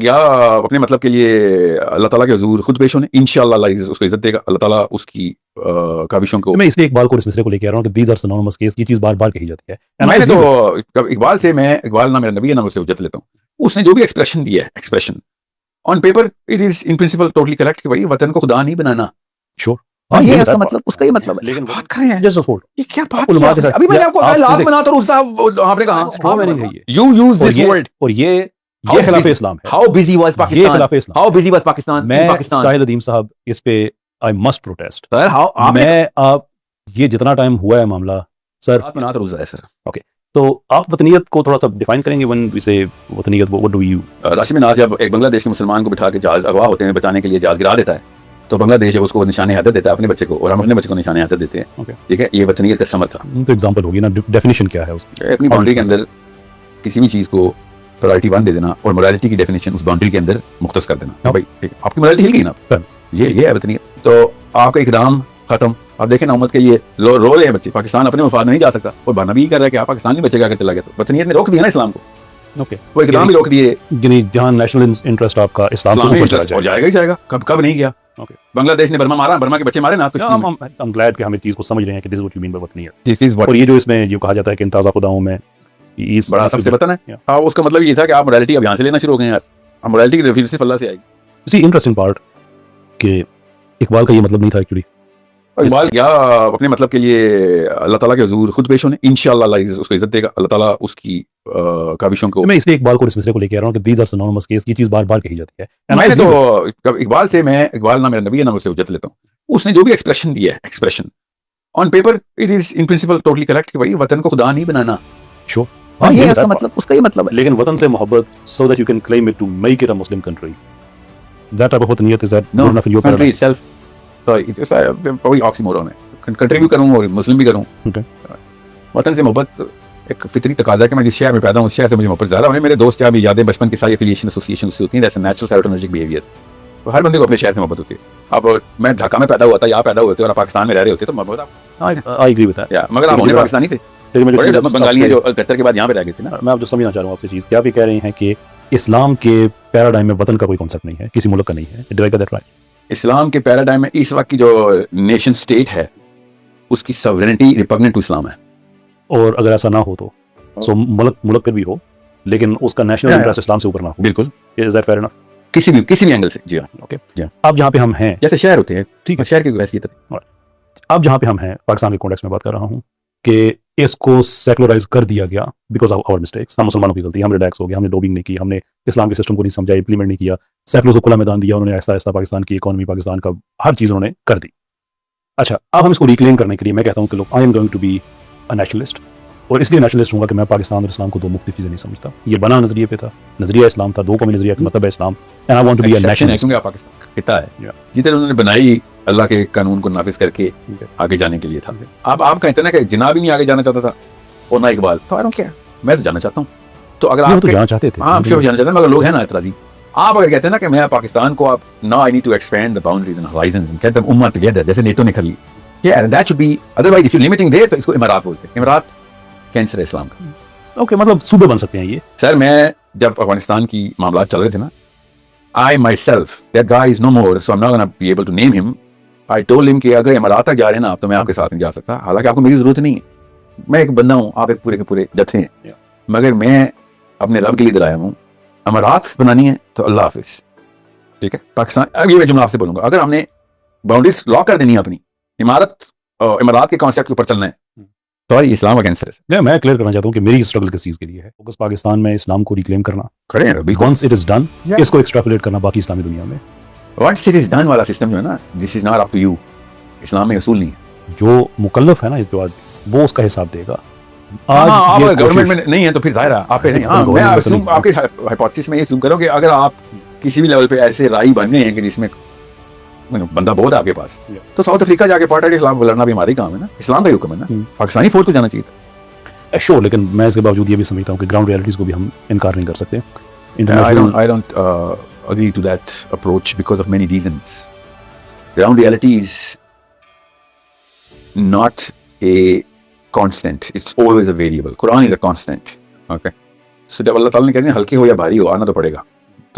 या अपने मतलब के लिए अल्लाह ताला के हुजूर खुद पेश होने, इंशाअल्लाह अल्लाह उसको इज्जत देगा, अल्लाह ताला उसकी काविशों को। मैं इसलिए इकबाल को इस मिसरे को लेके आ रहा हूँ कि दीज आर सिनोनिमस केस, ये चीज बार बार कही जाती है। मैंने तो इकबाल से, मैं इकबाल ना मेरा नबी है ना उससे उज्जत लेता हूँ, उसने जो भी एक्सप्रेशन दिया है, expression on paper it is in principle totally correct कि भाई वतन को खुदा नहीं बनाना। श्योर, हाँ, ये इसका मतलब, उसका ये मतलब है। लेकिन बात कर रहे हैं जस्ट होल्ड, ये क्या बात उलमा के किया साथ अभी मैंने आपको लाभ physics- बना तो आपने कहा स्ट्रॉ मैनिंग है ये, यू यूज दिस वर्ड और ये How खिलाफ busy- इस्लाम है। हाउ बिजी वाज ये पाकिस्तान, खिलाफ इस्लाम हाउ है। बिजी वाज पाकिस्तान, मैं पाकिस्तान साहिल अदीम साहब इस पे I must protest sir. How मैं आप ये जितना टाइम हुआ है मामला सर, आप मना तो रोजा है सर। ओके, तो आप वतनियत को थोड़ा सा डिफाइन करेंगे व्हेन वी से वतनियत, व्हाट डू यू? राशि में नाज जब एक बांग्लादेश के मुसलमान को बिठा के जहाज अगवा होते हैं बचाने के लिए जहाज गिरा देता है, तो बांग्लादेश जब उसको निशाने हदत देता है अपने बच्चे को, और हम अपने बच्चे को निशाने हदत देते हैं। ठीक है, ये वतनियत का समर था। तो एग्जांपल होगी ना, डेफिनेशन क्या है उसकी? अपनी बाउंड्री के अंदर किसी भी चीज को प्रायोरिटी 1 दे देना और मोरालिटी की डेफिनेशन उस बाउंड्री के अंदर मुख्तस कर देना। हाँ भाई, ठीक है, आपकी मोरालिटी हिल गई ना, ये है वतनियत। तो आपका इकदाम खत्म। आप देखें ना, उम्मत के लिए रो रहे हैं बच्चे, पाकिस्तान अपने मफाद में नहीं जा सकता, और बहाना भी कर रहा है कि आप पाकिस्तान नहीं बचेगा अगर चला गया तो। वतनियत ने रोक दिया ना इस्लाम को, ओके, वो इकदाम भी रोक दिए। जहां नेशनल इंटरेस्ट आपका इस्लाम से ऊपर चला और जाएगा ही जाएगा। कब नहीं गया। ओके, बांग्लादेश ने बर्मा मारा, बर्मा के बच्चे मारे ना। आई एम ग्लैड कि हम इस चीज को समझ रहे हैं कि this is what you mean by वतनियत। दिस इज व्हाट, और ये जो इसमें जो कहा जाता है कि इन ताज़ा खुदाओं में इस बड़ा सबसे पता है। हाँ, उसका मतलब ये था कि आप मोरालिटी अब यहाँ से लेना शुरू हो गए यार। अब मोरालिटी की रेफरेंस सिर्फ अल्लाह से आएगी। सी इंटरेस्टिंग पार्ट कि इकबाल का ये मतलब नहीं था एक्चुअली। इकबाल क्या अपने मतलब के लिए अल्लाह ताला के हुजूर खुद पेश होने, इंशाअल्लाह अल्लाह उसको इज्जत देगा, अल्लाह ताला उसकी काविशों को। मैं इसलिए इकबाल को इस मिसरे को लेके आ रहा हूँ कि दीज आर सिनोनिमस केस, ये चीज बार बार कही जाती है। मैंने तो इकबाल से, मैं इकबाल ना मेरा नबी है ना उससे उज्जत लेता हूँ, उसने जो भी एक्सप्रेशन दिया है, expression on paper it is in principle totally correct कि भाई वतन को खुदा नहीं बनाना। श्योर, हाँ, ये इसका मतलब, उसका ये मतलब है। लेकिन वतन से मोहब्बत so that you can claim it to make it a Muslim country, that type of वतनियत is that good enough in your country itself? Sorry, वही ऑक्सीमोरॉन है, कंट्री भी करूं और मुस्लिम भी करूं। वतन से मोहब्बत एक फितरी तकाजा है कि मैं जिस शहर में पैदा हूं उस शहर से मुझे मोहब्बत ज्यादा होने। मेरे दोस्त याद, यादें, बचपन की सारी एफिलिएशन, एसोसिएशन उससे होती हैं। That's a natural psychologic behaviour. तो हर बंदे को अपने शहर से मोहब्बत होती है। अब मैं ढाका में पैदा हुआ था, यहाँ पैदा हुए थे और आप पाकिस्तान में रह रहे होते तो मोहब्बत आई एग्री विद दैट, मगर आप होने पाकिस्तानी थे। बंगाली जो 71 के बाद यहाँ पे रह गए थे ना। मैं आप जो समझना चाह रहा हूँ आपसे चीज, क्या आप ये कह रहे हैं कि इस्लाम के पैराडाइम में वतन का कोई कॉन्सेप्ट नहीं है, किसी मुल्क का नहीं है? Did I get that right? इस्लाम के पैराडाइम में इस वक्त की जो नेशन स्टेट है उसकी सॉवरेनिटी रिपग्नेंट टू इस्लाम है। और अगर ऐसा ना हो तो सो मुल्क पर भी हो लेकिन उसका नेशनल इंटरेस्ट इस्लाम से ऊपर ना हो। बिल्कुल, इज दैट फेयर इनफ? किसी भी एंगल से। जी हाँ, ओके। अब जहाँ पे हम हैं, जैसे शहर होते हैं, ठीक है, शहर की हैसियत है। अब जहाँ पे हम हैं पाकिस्तान के कॉन्टेक्स्ट में बात कर रहा हूँ कि इसको सेकुलराइज कर दिया गया बिकॉज ऑफ आवर मिस्टेक्स। हम मुसलमानों की गलती, हम रिलैक्स हो गए, हमने लॉबिंग नहीं की, हमने इस्लाम के सिस्टम को नहीं समझा, इंप्लीमेंट नहीं किया, सेकुलर्स को खुला मैदान दिया उन्होंने, आहिस्ता आहिस्ता पाकिस्तान की इकोनॉमी, पाकिस्तान का हर चीज़ उन्होंने कर दी। अच्छा, अब हम इसको रिक्लेम करने के लिए मैं कहता हूँ कि लोग, I am going to be a nationalist, और इसलिए नेशनलिस्ट होगा कि मैं पाकिस्तान और इस्लाम को दो मुख्तलिफ चीज़ें नहीं समझता। ये बना नजरिए पे था, नजरिया इस्लाम था, दो कौमी नजरिया का मतलब है इस्लाम, and I want to be a nationalist. क्योंकि पाकिस्तान किता है जिधर उन्होंने बनाई अल्लाह के कानून को नाफिज करके आगे जाने के लिए था। आप कहते ना कि जिना भी नहीं आगे जाना चाहता था और ना इकबाल, तो आई डोंट केयर, मैं तो जाना चाहता हूँ। तो अगर आप तो जाना चाहते थे, आप क्यों जाना चाहते हैं, मगर लोग हैं ना एतराजी। आप अगर कहते हैं ना कि मैं पाकिस्तान को, आप now I need to expand the boundaries and horizons and get them उम्मा टुगेदर, जैसे नेटो ने कर ली, या that should be, otherwise if you limiting there तो इसको इमारात बोलते हैं। इमारात कैंसर है इस्लाम का। ओके, मतलब सूबे बन सकते हैं ये। सर, मैं जब अफगानिस्तान की मामला चल रहे थे ना, I myself, that guy is no more, so I am not gonna be able to name him, I told him कि अगर इमारात तक जा रहे हैं ना आप, तो मैं आपके साथ नहीं जा सकता। हालांकि आपको मेरी जरूरत नहीं है, मैं एक बंदा हूँ, आप एक पूरे के पूरे जत्थे हैं, मगर मैं अपने रब के लिए आया हूँ। इमारात बनानी है तो अल्लाह हाफिज, ठीक है। पाकिस्तान, अब ये मैं जुमला आपसे बोलूंगा, अगर हमने बाउंड्रीज लॉक कर देनी है अपनी, इमारात के कॉन्सेप्ट के ऊपर चलना है, तो इस्लाम का कैंसर है। मैं क्लियर करना चाहता हूँ कि मेरी स्ट्रगल किस चीज के लिए है। फोकस पाकिस्तान में इस्लाम को रिक्लेम करना, खड़े हैं वंस इट इज डन, इसको एक्सट्रापोलेट करना बाकी इस्लामी दुनिया में। वंस इट इज डन वाला सिस्टम जो है ना, this is not up to you, इस्लाम में उसूल नहीं है। जो मुकल्लफ है ना इस बात, वो उसका हिसाब देगा। आज गवर्नमेंट में नहीं है तो फिर जाहिर है आप पे नहीं। हाँ, मैं आपके हाइपोथेसिस में ये assume करूं कि अगर आप किसी भी लेवल पे ऐसे राई बन गए हैं कि जिसमें बंदा बहुत है आपके पास, तो साउथ अफ्रीका जाके पार्टी के खिलाफ लड़ना भी हमारा ही काम है ना, इस्लाम का ही हुक्म है ना, पाकिस्तानी फौज को जाना चाहिए था। श्योर, लेकिन मैं इसके बावजूद ये भी समझता हूँ कि ग्राउंड रियलिटीज को भी हम इनकार नहीं कर सकते। I don't agree to that approach because of many reasons. Ground reality is not a constant, it's always a variable. Quran is a constant. Okay, so जब अल्लाह ताला ने कहते हैं हल्के हो या भारी हो, आना तो पड़ेगा,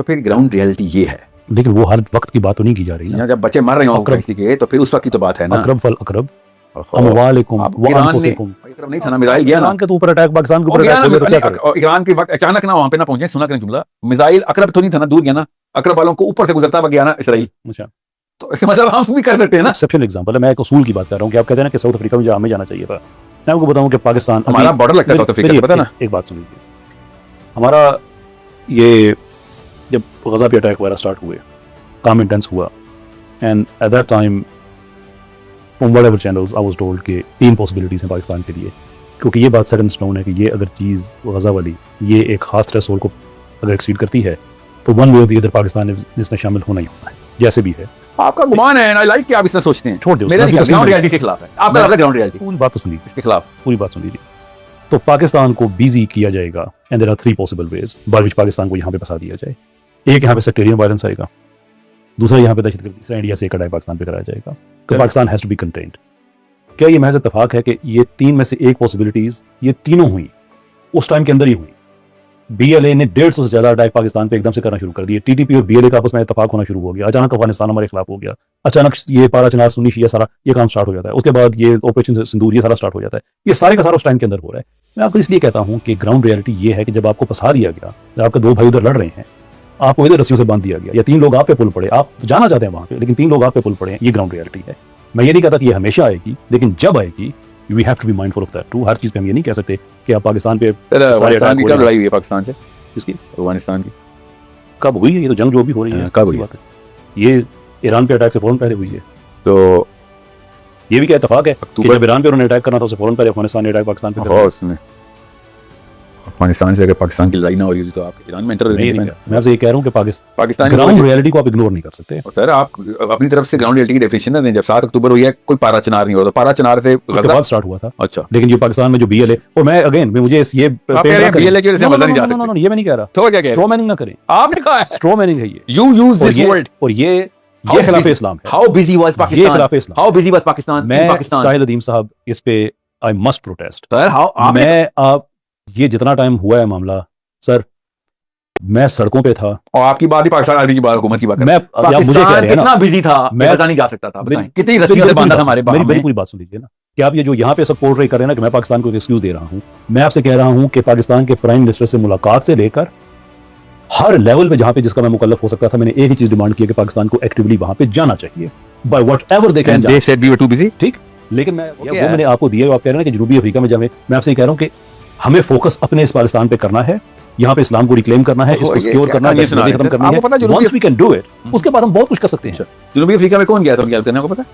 तो फिर ग्राउंड रियलिटी ये है। लेकिन वो हर वक्त की बात तो नहीं की जा रही ना। यहाँ जब बच्चे मर रहे हो किसी के, तो फिर उस वक्त की तो बात है ना। अकरब फल अकरब ओहो। अमवालिकुम अब व ईरान अनफुसिकुम। ने इकराम नहीं था ना, मिसाइल गया ना ईरान के तो ऊपर अटैक, पाकिस्तान के और ऊपर अटैक हो गया तो क्या ईरान करे? ईरान के वक्त अचानक ना वहां पे ना पहुंचे, सुना करें जुमला, मिसाइल अकरब तो नहीं था ना, दूर गया ना, अकरब वालों को ऊपर से गुजरता हुआ गया ना इसराइल। अच्छा, तो इसका मतलब हम भी कर सकते हैं ना। एक्सेप्शनल एग्जांपल है। मैं एक उसूल की बात कर रहा हूँ कि आप कहते हैं ना कि साउथ अफ्रीका में हमें जाना चाहिए था। मैं आपको बताऊं कि पाकिस्तान हमारा बॉर्डर लगता है साउथ अफ्रीका से, पता ना। एक बात सुनिए, हमारा ये जब गजा पे अटैक वगैरह स्टार्ट हुए, काम इंटेंस हुआ, and at that time from whatever channels I was told कि 3 पॉसिबिलिटीज हैं पाकिस्तान के लिए, क्योंकि ये बात सेट इन स्टोन है कि ये अगर चीज़ गजा वाली ये एक खास थ्रेशोल्ड को अगर एक्सीड करती है तो वन वे और दी अदर पाकिस्तान ने इसमें शामिल होना ही होना है, जैसे भी है। आपका गुमान है, आई लाइक कि आप इस तरह सोचते हैं। छोड़ दो, मेरे उसमें ग्राउंड रियलिटी के खिलाफ है, आपका लगा ग्राउंड रियलिटी पूरी बात तो सुनिए, इसके खिलाफ। पूरी बात सुन लीजिए। तो पाकिस्तान को बिजी किया जाएगा, and there are 3 possible ways by which Pakistan को यहाँ पे फंसा दिया जाए। एक, यहाँ पे सेक्टेरियन वायलेंस आएगा, दूसरा यहाँ पे दहशतगर्दी, तीसरा इंडिया से एक अटैक पाकिस्तान पे कराया जाएगा। तो Pakistan has to be contained. क्या ये महज इत्तेफाक है कि ये 3 में से एक पॉसिबिलिटीज ये तीनों हुई उस टाइम के अंदर ही हुई? बीएलए ने 150 से ज्यादा अटैक पाकिस्तान पे एकदम से करना शुरू कर दिए। टीटीपी और बीएलए का आपस में इत्तेफाक होना शुरू हो गया। अचानक अफगानिस्तान हमारे खिलाफ हो गया, अचानक ये पारा चनार सुन्नी शिया सारा ये काम स्टार्ट हो जाता है। उसके बाद ये ऑपरेशन सिंदूर ये सारा स्टार्ट हो जाता है। ये सारे का सारा उस टाइम के अंदर हो रहा है। मैं आपको इसलिए कहता हूँ कि ग्राउंड रियलिटी ये है कि जब आपको फंसा दिया गया, जब आपके 2 भाई उधर लड़ रहे हैं, आपको इधर रस्सियों से बांध दिया गया, या 3 लोग आप पे पुल पड़े, आप जाना चाहते हैं वहां पे लेकिन 3 लोग आप पे पुल पड़े हैं, ये ग्राउंड रियलिटी है। मैं ये नहीं कहता कि ये हमेशा आएगी, लेकिन जब आएगी we have to be mindful of that too. हर चीज पे हम ये नहीं कह सकते कि आप पाकिस्तान पे अफगानिस्तान की कब लड़ाई हुई है पाकिस्तान से? इसकी अफगानिस्तान की कब हुई है? ये तो जंग जो भी हो रही है कब हुई बात है, ये ईरान पे अटैक से फौरन पहले हुई है। तो ये भी क्या इत्तेफाक है कि अक्टूबर जब ईरान पे उन्होंने अटैक करना था उससे फौरन पहले अफगानिस्तान ने अटैक पाकिस्तान पे हो उसने अफगानिस्तान से अगर पाकिस्तान की लड़ाई ना हो रही होती तो आप ईरान में इंटर नहीं, मैं आपसे ये कह रहा हूँ कि पाकिस्तान ग्राउंड रियलिटी को आप इग्नोर नहीं कर सकते। सर आप अपनी तरफ से ग्राउंड रियलिटी की डेफिनेशन ना दें। जब 7 अक्टूबर हुई है कोई पारा चनार नहीं हो रहा, तो पारा चनार से उसके बाद स्टार्ट हुआ था। अच्छा, लेकिन ये पाकिस्तान में जो बीएलए, और मैं अगेन मुझे ये बीएलए की वजह से बदला नहीं जा सकता, ये मैं नहीं कह रहा, तो क्या कह रहे स्ट्रॉ मैनिंग ना करें। आपने कहा है स्ट्रॉ मैनिंग है ये, यू यूज दिस वर्ड, और ये खिलाफ इस्लाम है। हाउ बिजी वाज पाकिस्तान, ये खिलाफ इस्लाम, हाउ बिजी वाज पाकिस्तान, मैं साहिल अदीम साहब इस पे I must protest sir. How मैं आप ये जितना टाइम हुआ है मामला सर, मैं सड़कों पे था, और आपकी बात ही पाकिस्तान आर्मी की बात, हुकूमत की बात कर मैं आप मुझे कह रहे हैं ना कितना बिजी था, मैं पता नहीं जा सकता था, बताएं कितनी रस्सियों से बांधा था हमारे बाप में। मेरी पूरी बात सुन लीजिए ना, कि आप ये जो यहाँ पे सब पोर्ट्रे कर रहे हैं ना कि मैं पाकिस्तान को एक एक्सक्यूज दे रहा हूँ, मैं आपसे कह रहा हूँ कि पाकिस्तान के प्राइम मिनिस्टर से मुलाकात से लेकर हर लेवल पे जहां पे जिसका मैं मुकल्लफ हो सकता था, मैंने एक ही चीज डिमांड की कि पाकिस्तान को एक्टिवली वहां पे जाना चाहिए by whatever they can. They said we were too busy, ठीक, लेकिन मैं वो मैंने आपको दिया, आप कह रहे हैं कि जनूबी अफ्रीका में जावे, मैं आपसे कह रहा हूं कि हमें फोकस अपने इस पाकिस्तान पे करना है, यहाँ पे इस्लाम को रिक्लेम करना है, इसको सिक्योर करना है, खत्म करनी है। Once we can do it, उसके बाद हम बहुत कुछ कर सकते हैं। जनूबी अफ्रीका में कौन गया था उनकी हेल्प करने, आपको पता है?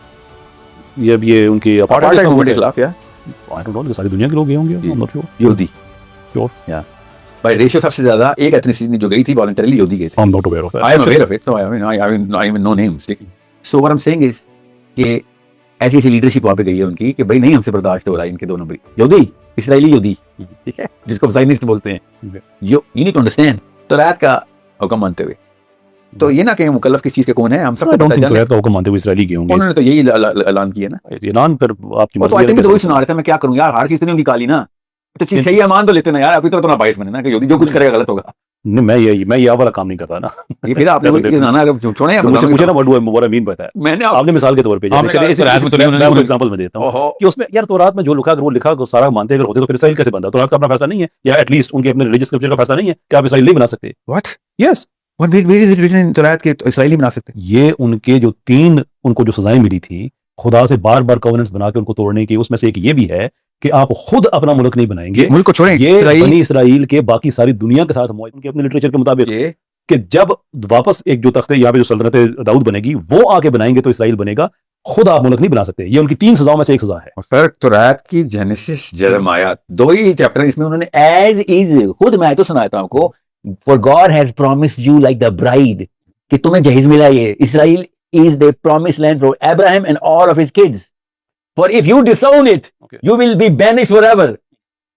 ये उनकी अपार्टहाइड मूवमेंट के खिलाफ, या आई डोंट नो, सारी दुनिया के लोग गए होंगे, आई एम नॉट श्योर। यहूदी, श्योर, या बाय रेशियो सबसे ज्यादा एक एथनिसिटी जो गई थी वॉलंटरीली यहूदी गए थे। I am not aware of that, I am aware of it, so I mean no names, लेकिन so what I am saying is कि ऐसी ऐसी लीडरशिप वहां पे गई है उनकी कि भाई नहीं हमसे बर्दाश्त हो रहा है इनके 2 नंबरी यहूदी, इसराइली यहूदी, ठीक है, जिसको ज़ायनिस्ट बोलते हैं। You need to understand. तो रात का हुक्म मानते हुए तो ये ना कहें मुकल्लफ किस चीज के कौन है, हम सबको पता है। तो हुक्म मानते हुए इसराइली गए होंगे, उन्होंने तो यही ऐलान किया ना, ऐलान पर आपकी तो आई थिंक तो वही सुना रहा था। मैं क्या करूं यार, हर चीज तो नहीं उनकी काली ना, तो चीज सही है मान तो लेते ना यार, अभी तो ना बाइस बने ना कि यहूदी जो कुछ करेगा गलत होगा। नहीं, मैं ये वाला काम नहीं करता ना। ये फिर आपने छोड़े या मुझे ना व्हाट आई मीन बताया मैंने, आपने मिसाल के तौर पे मैं एग्जांपल में देता हूं कि उसमें यार तौरात में जो लिखा सारा मानते अगर होते तो फिर इसराइल कैसे बनता? तौरात का अपना फैसला नहीं है, या एटलीस्ट उनके अपने रिलीजियस स्क्रिप्चर का फैसला नहीं है कि आप इसराइल नहीं बना सकते? What? Yes, what where is it written in तौरात के इसराइली बना सकते? ये उनके जो 3 उनको जो सजाएं मिली थी खुदा से बार-बार कवेनेंट्स बना के उनको तोड़ने की, उसमें से एक ये भी है कि आप खुद अपना मुल्क नहीं बनाएंगे, मुल्क को छोड़ें, ये बनी इसराइल के बाकी सारी दुनिया के साथ उनके अपने लिटरेचर के मुताबिक कि जब वापस एक जो तख्ते यहाँ पे जो सल्तनत दाऊद बनेगी वो आके बनाएंगे तो इसराइल बनेगा, खुद आप मुल्क नहीं बना सकते। ये उनकी 3 सजाओं में से एक सजा है। सर तौरात की जेनेसिस यिर्मयाह 2 ही चैप्टर इसमें उन्होंने एज इज, खुद मैं तो सुनाया था आपको, for God has promised you like the bride, कि तुम्हें जहेज मिला, ये Israel is the promised land for Abraham and all of his kids. For if you disown it, you will be banished forever.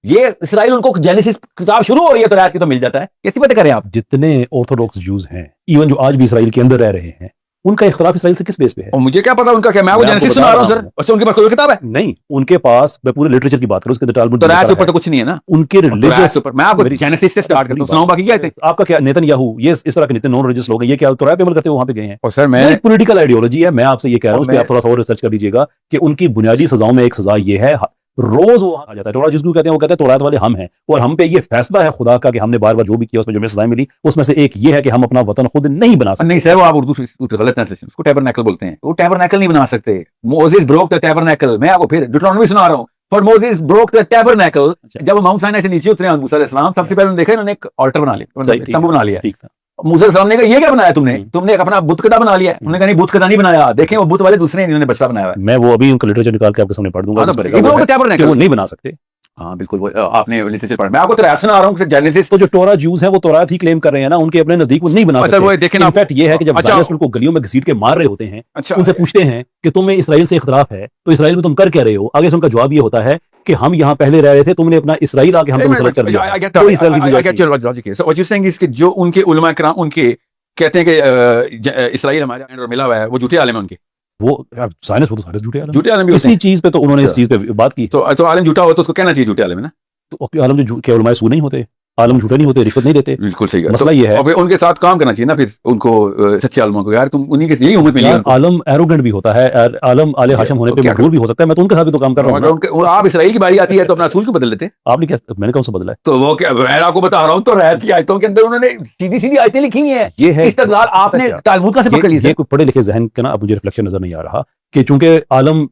ये इसराइल उनको genesis किताब शुरू हो रही है तो रात की तो मिल जाता है। कैसी बातें करें आप? जितने ऑर्थोडॉक्स जूज हैं, इवन जो आज भी इसराइल के अंदर रह रहे हैं, उनका इख्तलाफ इसराइल से किस बेस पे है? और मुझे क्या पता उनका क्या, मैं वो मैं आपको जेनेसिस बता सुना रहा हूँ रहा सर। हूँ। अच्छा उनके पास कोई किताब है? नहीं, उनके पास, मैं पूरे लिटरेचर की बात करूं, उसके तो राय से ऊपर तो कुछ नहीं है ना, उनके तो राय रिलीजियस, से ऊपर मैं आपको जेनेसिस से स्टार्ट करता हूँ, सुनाऊं बाकी क्या है? आपका क्या नेतन्याहू, ये इस तरह के जितने नॉन रिलीजियस लोग हैं, ये क्या तो राय पे अमल करते हुए वहां पे गए हैं? और सर ये एक पॉलिटिकल आइडियोलॉजी है। मैं आपसे ये कह रहा हूँ, और उस पर मैं- आप थोड़ा सा और रिसर्च कर लीजिएगा कि उनकी बुनियादी सजाओं में एक सजा ये है, रोज वो आ जाता है तोरात जिसको कहते हैं, वो कहते हैं तौरात वाले हम हैं, और हम पे ये फैसला है खुदा का कि हमने बार बार जो भी किया उसमें जो हमें सजाएं मिली, उसमें से एक ये है कि हम अपना वतन खुद नहीं बना सकते। नहीं सर, वो आप उर्दू गलत ट्रांसलेशन, उसको टैबरनेकल बोलते हैं, वो टैबरनेकल नहीं बना सकते। मोसेस ब्रोक द टैबरनेकल, मैं आपको फिर डिट्रोनॉमी सुना रहा हूँ, for Moses broke the tabernacle. जब वो माउंट साइनाई से नीचे उतरे मूसा अलैहिस्सलाम, सबसे पहले उन्होंने देखा इन्होंने एक ऑल्टर बना लिया, तंबू बना लिया। ठीक था। मूसा अलैहिस्सलाम ने कहा ये क्या बनाया तुमने? तुमने एक अपना बुत कदा बना लिया। उन्होंने कहा नहीं, बुत कदा नहीं बनाया, देखें वो बुत वाले दूसरे हैं, इन्होंने बछड़ा बनाया हुआ है। मैं वो अभी उनका लिटरेचर निकाल के आपके सामने पढ़ दूंगा, हाँ, तो जिसमें ये लिखा हुआ ब्रोक द है कि टैबरनेकल, वो नहीं बना सकते। हाँ बिल्कुल, वो आपने लिटरेचर पढ़ा, मैं आपको तो सुना रहा हूँ जेनेसिस। तो जो टोरा ज्यूज हैं वो तौरात ही क्लेम कर रहे हैं ना, उनके अपने नजदीक वो नहीं बना अच्छा, वो सकते। देखें ना, इनफैक्ट ये है कि जब अच्छा, ज़ायनिस्ट उनको गलियों में घसीट के मार रहे होते हैं, अच्छा उनसे पूछते हैं कि तुम्हें इसराइल से इख्तलाफ है, तो इसराइल में तुम कर क्या रहे हो? आगे से उनका जवाब ये होता है कि हम यहाँ पहले रह रहे थे, तुमने अपना इसराइल आके हम मुसलत कर दिया। कोई इसराइल की गुंजाइश नहीं। लॉजिक है। So what you saying is कि जो उनके उलमा किराम उनके कहते हैं कि इसराइल हमारे अंडर मिला हुआ है, वो झूठे आलिम है उनके, वो ज़ायनिस्ट वो तो सारे झूठे आलम, झूठे आलिम भी होते इसी हैं। चीज पे तो उन्होंने इस अच्छा। चीज पे बात की। तो आलिम झूठा हो तो उसको कहना चाहिए झूठे आलिम है ना। तो आलम जो के उलमाए सू नहीं होते, आलम झूठे नहीं होते, रिश्वत नहीं देते। बिल्कुल सही है। मसला ये है, और फिर उनके साथ काम करना चाहिए ना फिर उनको, सच्चे आलमों को, यार तुम उन्हीं के यही उम्मीद मिली है यार उनको। आलम एरोगेंट भी होता है, आलम आले हाशम होने तो पे क्या मकबूल भी हो सकता है। मैं तो उनके साथ भी तो काम कर रहा हूँ अगर ना। उनके आप इसराइल की बारी आती है तो अपना असूल क्यों बदल लेते हैं? आपने क्या, मैंने कौन सा बदला है? तो वो क्या, मैं आपको बता रहा हूँ, तो रहत की आयतों के अंदर उन्होंने सीधी सीधी आयतें लिखी हुई हैं। ये है इस्तदलाल आपने क्या? तालमुद का से पकड़ लिया ये सर। कोई पढ़े लिखे जहन का ना, अब मुझे रिफ्लेक्शन नजर नहीं आ रहा कि चूंकि आलम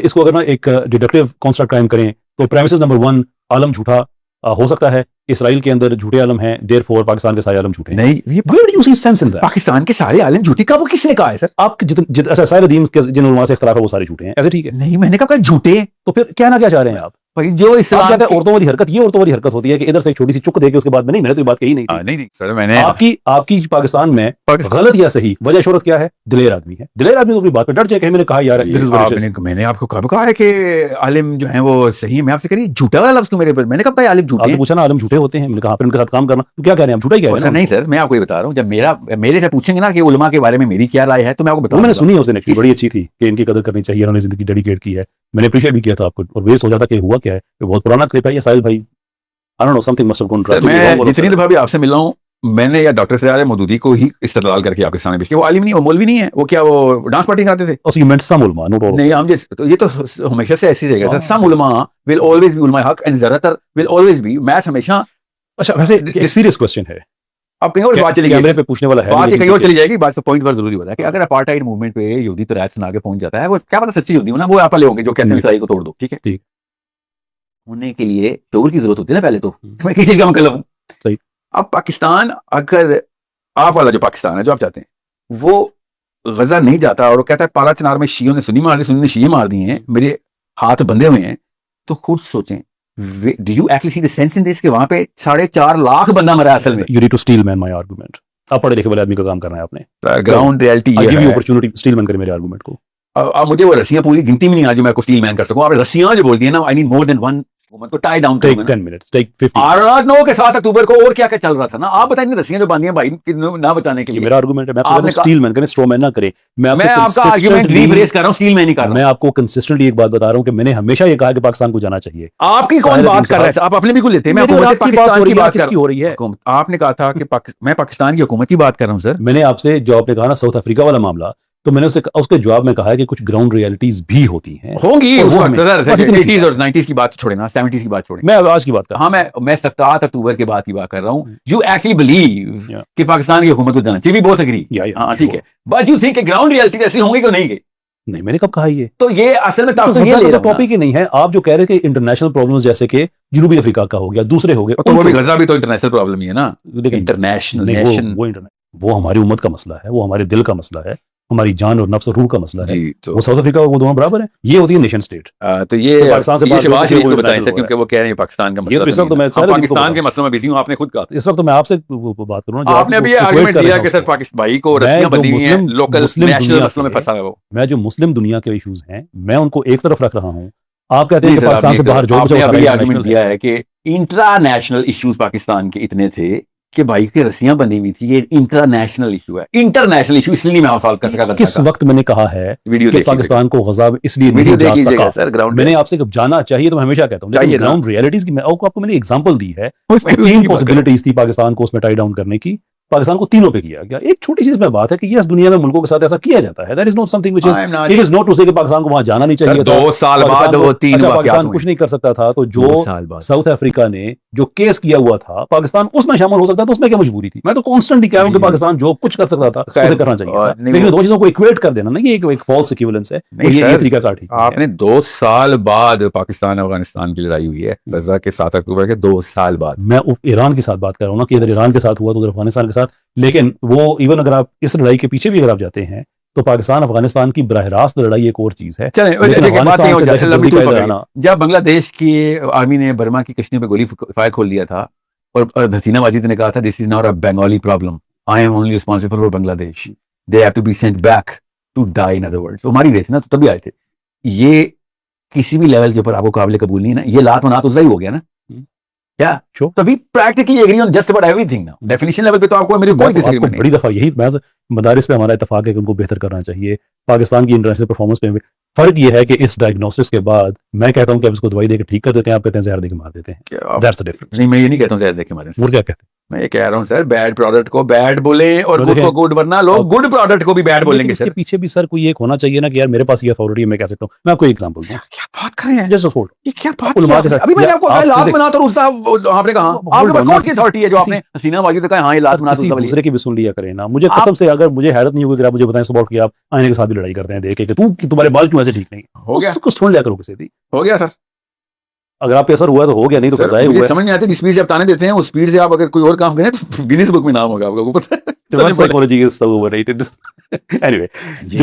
इसको अगर ना एक डिडक्टिव कॉन्स्ट्रक्ट कायम करें तो प्रेमिसेस नंबर 1, आलम झूठा हो सकता है, इसराइल के अंदर झूठे आलम हैं, देयरफॉर पाकिस्तान के सारे आलम झूठे हैं। नहीं, ये Where do you see sense in that? Pakistan के सारे आलिम झूठी का वो किसने कहा है सर? आप अच्छा सारे दीन के जिन उलमा से इख्तिलाफ है वो सारे झूठे हैं, ऐसे ठीक है? नहीं, मैंने कहा झूठे हैं। तो फिर कहना क्या चाह रहे हैं आप? भाई जो आप इस्लाम कहते हैं के- औरतों वाली हरकत, ये औरतों वाली हरकत होती है कि इधर से एक छोटी सी चुक देके उसके बाद में नहीं, मैंने तो ये बात कही नहीं थी। नहीं सर, मैंने आपकी पाकिस्तान में गलत या सही वजह शोहरत क्या है? दिलेर आदमी है। दिलेर आदमी तो अपनी बात पे डट जाए कि मैंने कहा यार दिस इज मैंने आपको कब कहा है कि आलिम जो है वो सही है? मैं आपसे कह रही झूठा वाला लफ्ज़ क्यों मेरे पर? मैंने कहा भाई आलिम झूठे आपने हैं। पूछा ना आलम झूठे होते हैं, मैंने कहा फिर उनके साथ काम करना, तो क्या कह रहे हैं आप? झूठा ही कह रहे ऐसा हैं ना? नहीं सर, मैं आपको ये बता रहा हूँ, जब मेरे से पूछेंगे ना कि उलमा के बारे में मेरी क्या राय है, तो मैं आपको वो बताऊंगा। मैंने सुनी है उसने, actually बड़ी अच्छी थी कि इनकी कदर करनी चाहिए, उन्होंने जिंदगी डेडिकेट की है। मैंने अप्रिशिएट भी किया था आपको, और वे सोचा था कि हुआ क्या है, ये बहुत पुराना क्लिप है ये साहिल भाई, I don't know something must have gone sir, मैं जितनी दफा भी आपसे मिला हूँ, मैंने या डॉक्टर सिराज मौदूदी को ही इस्तेदलाल करके आपके सामने पेश किया। वो आलिम नहीं, वो मौलवी नहीं है, वो क्या वो डांस पार्टी कराते थे? Also you meant some ulama, not all. नहीं, हम तो ये तो हमेशा से ऐसे ही रहेगा सर। सम उलमा विल ऑलवेज बी उलमा हक एंड ज़्यादातर विल ऑलवेज बी। मैं हमेशा, अच्छा वैसे एक सीरियस क्वेश्चन है, अब कहीं और बात चली कैमरे गई, पे पूछने वाला है बात ये लेकिन कहीं और ठीक चली जाएगी। बात तो पॉइंट पर जरूरी होता है कि अगर अपार्टाइड मूवमेंट पे यहूदी तो रायत सुना के पहुंच जाता है, वो क्या पता सच्ची यहूदी हो ना, वो आप वाले होंगे जो कहते हैं ईसाई को तोड़ दो, ठीक है? ठीक। होने के लिए शऊर की जरूरत होती है ना पहले तो। मैं किसी का मतलब हूं। सही। अब पाकिस्तान, अगर आप वाला जो पाकिस्तान है जो आप चाहते हैं, वो गजा नहीं जाता और वो कहता है पाला चनार में शियों ने सुन्नी मार दी, सुन्नी ने शिये मार दिए हैं, मेरे हाथ बंधे हुए हैं, तो खुद सोचें, do you actually see the sense in this कि वहां पे 4.5 लाख बंदा मरा है असल में? You need to steel man my argument. आप पढ़े लिखे वाले आदमी का काम करना है आपने। ग्राउंड रियलिटी I'll ये give you है। opportunity, steel man करे मेरे आर्गुमेंट को। अब मुझे वो रस्सियां पूरी गिनती में नहीं आ जो मैं को स्टील मैन कर सकूं। आप रस्सियां जो बोलती है ना, I need more than one हुकूमत को tie down Take 10 minutes, take 15. 9 के 7 अक्टूबर को और क्या क्या चल रहा था ना, आप बताइए रस्सियां जो बांधी हैं भाई ना बचाने के ये लिए। मेरा आर्गुमेंट है, मैं आपसे आपने कहता हूं स्टील मैन करे, स्ट्रॉ मैन ना करे। मैं मैं आपका आर्गुमेंट रीफ्रेज कर रहा हूं, स्टील मैन नहीं कर रहा मैं आपको कंसिस्टेंटली एक बात बता रहा हूं कि मैंने हमेशा ये कहा कि पाकिस्तान को जाना चाहिए। हूं। आपकी कौन साहिल बात अब्दुल कर रहा है? आप अपने बिल्कुल लेते हैं। मैं मेरी और हुकूमत आपकी बात हो पाकिस्तान रही की है, बात किसकी हो रही है? आपने कहा था कि मैं पाकिस्तान की हुकूमत की बात कर रहा हूं सर। मैंने आपसे जो आपने कहा ना साउथ अफ्रीका वाला मामला, तो मैंने उसके जवाब में कहा है कि कुछ ग्राउंड रियलिटीज भी होती हैं, होंगी और उस वो वक्त हमें- बस इतनी सी 80s बात। और 90s की बात छोड़े ना, 70s की बात छोड़े। मैं आज की बात कर रहा हाँ, मैं 7 अक्टूबर के बाद की बात कर रहा हूँ। You actually believe Yeah. कि पाकिस्तान की हुकूमत को जाना चाहिए, भी बहुत एग्री। Yeah, हाँ ठीक है, but you think ground reality ऐसी होंगी क्यों नहीं गई? हूं। नहीं, मैंने कब कहा ये? तो ये असल में तो ताफ़सील ये गजा ले का रहा तो हूं टॉपिक ही नहीं है। आप जो कह रहे थे इंटरनेशनल प्रॉब्लम्स जैसे कि जनूबी अफ्रीका का हो गया, दूसरे हो गए, ना। तो वो भी उनको- गजा भी तो इंटरनेशनल प्रॉब्लम ही है ना, लेकिन इंटरनेशनल नहीं, नेशन। वो हमारी उम्मत का मसला है, वो हमारे दिल का मसला है, हमारी जान और नफ्स और रूह का मसला है। जी, तो वो साउथ अफ्रीका वो दोनों बराबर है। ये होती है नेशन स्टेट। तो ये तो पाकिस्तान से बात शहबाज करो, शरीफ को वो बताएं international सर, हो क्योंकि वो कह रहे हैं पाकिस्तान का ये मसला तो इस वक्त तो मैं नहीं है। सारे अब दिन को पाकिस्तान के बता- मसलों में बिजी हूं, आपने खुद कहा था। इस वक्त तो मैं आपसे वो बात करूँ ना, आपने अभी ये आर्गुमेंट दिया कि सर पाकिस्तान भाई को मैं रस्सियां जो बंधी हुई हैं, मुस्लिम- लोकल मुस्लिम नेशनल दुनिया मसलों में के- फंसा है वो। मैं जो मुस्लिम दुनिया के इश्यूज हैं, मैं उनको एक तरफ रख रहा हूँ। आप कहते हैं नहीं कि सर, पाकिस्तान से बाहर जो आपने बचाओ अभी सारा आर्गुमेंट international दिया है कि इंटरनेशनल इश्यूज पाकिस्तान के इतने थे कि भाई की रस्सियां बनी हुई थी, ये इंटरनेशनल इशू है, इंटरनेशनल इशू, इसलिए नहीं मैं सॉल्व कर सका। किस वक्त मैंने कहा है वीडियो कि पाकिस्तान को गजा इसलिए वीडियो नहीं जा देखिएगा सका? सर, ग्राउंड मैंने आपसे जब जाना चाहिए तो मैं हमेशा कहता हूँ, चाहिए लेकिन ना। ग्राउंड रियलिटीज की मैं आपको मैंने एग्जांपल दी है, में तीन पॉसिबिलिटीज थी पाकिस्तान को उसमें टाई डाउन करने की, पाकिस्तान को तीनों पे किया गया। एक छोटी चीज में बात है कि यस दुनिया में मुल्कों के साथ ऐसा किया जाता है, that is not something which is, it is not to say कि पाकिस्तान को वहां जाना नहीं चाहिए था। 2 साल बाद पाकिस्तान वो को- 3 अच्छा, वाकयात पाकिस्तान हुए। कुछ नहीं कर सकता था, तो 2 जो साल बाद साउथ अफ्रीका ने जो केस किया हुआ था पाकिस्तान उसमें शामिल हो सकता था, उसमें क्या मजबूरी थी? मैं तो कॉन्स्टेंटली कह रहा हूं कि जी। पाकिस्तान जो कुछ कर सकता था खैर, उसे करना चाहिए और था। नहीं लेकिन वो- दो चीजों को इक्वेट कर देना ना, ये एक फॉल्स इक्विवेलेंस है, नहीं और ये सर, तरीका कार ठीक नहीं है। आपने 2 साल बाद पाकिस्तान अफगानिस्तान की लड़ाई हुई है, गजा के 7 अक्टूबर के 2 साल बाद। मैं ईरान के साथ बात कर रहा हूँ ना, कि इधर ईरान के साथ हुआ तो उधर अफगानिस्तान के साथ, लेकिन वो इवन अगर आप इस लड़ाई के पीछे भी अगर आप जाते हैं तो पाकिस्तान अफगानिस्तान की बराह रास्त लड़ाई एक और चीज है। चलें, लेकिन देखिए, बात अफगानिस्तान नहीं हो से जाए, दहशतगर्दी का इधर आना- जब बांग्लादेश की आर्मी ने बर्मा की कश्तियों पे गोली फायर खोल दिया था और हसीना वाजिद ने कहा था this is not a Bengali problem, I am only responsible for Bangladesh, they have to be sent back to die, in other words, वो मारी गए थे ना, तो तभी आए थे। ये किसी भी लेवल के ऊपर आपको काबिल कबूल नहीं है ना, ये लात मनात उज्जा ही हो गया ना, क्या Sure. तो we practically agree on just about everything now. Definition level पे तो आपको मेरी कोई आपको डिसएग्रीमेंट नहीं। बड़ी दफा यही मदारिस पे हमारा इतफाक है कि उनको बेहतर करना चाहिए। पाकिस्तान की इंटरनेशनल परफॉर्मेंस पे फर्क ये है कि इस डायग्नोसिस के बाद मैं कहता हूँ कि अब इसको दवाई देकर ठीक कर देते हैं, आप कहते हैं जहर देकर मार देते हैं। That's the difference. नहीं, मैं ये नहीं कहता हूँ जहर देखे मारे, वो क्या कहते मैं ये कह रहा हूँ सर, बैड प्रोडक्ट को बैड बोले और तो गुड देखें, को गुड, वरना लोग गुड प्रोडक्ट को भी बैड हैं? बोलेंगे लेकिन इसके सर। पीछे भी सर कोई एक होना चाहिए ना कि यार मेरे पास ये अथॉरिटी है, मैं कह सकता हूँ। मैं आपको एक एग्जांपल दूं, क्या बात कर रहे हैं, जस्ट सपोर्ट ये क्या बात उलमा किया के आपने? साथ- अभी मैंने या आपको आप कहा लात physics- मनात और उसका आपने कहा hold आपके पास on, कौन सी किसी- अथॉरिटी है जो आपने किसी- हसीना वाजिद ने कहा हाँ ये लात मनात किसी उसका वाली दूसरे की भी सुन लिया करें ना। मुझे आप- कसम से अगर मुझे हैरत नहीं होगी अगर आप मुझे बताएं सपोर्ट कि आप आईने के साथ भी लड़ाई करते हैं देख के कि तू कि तुम्हारे बाल क्यों ऐसे ठीक नहीं हो गया, उसको सुन लिया करो किसी दी। हो गया सर। अगर आप पे असर हुआ तो हो गया, नहीं तो सर, कजाए मुझे हुआ है। समझ नहीं आती, जिस स्पीड से आप ताने देते हैं उस स्पीड से आप अगर कोई और काम करें तो गिनीज बुक में नाम होगा आपका, आपको पता है? Psychology is so overrated. Anyway, ji.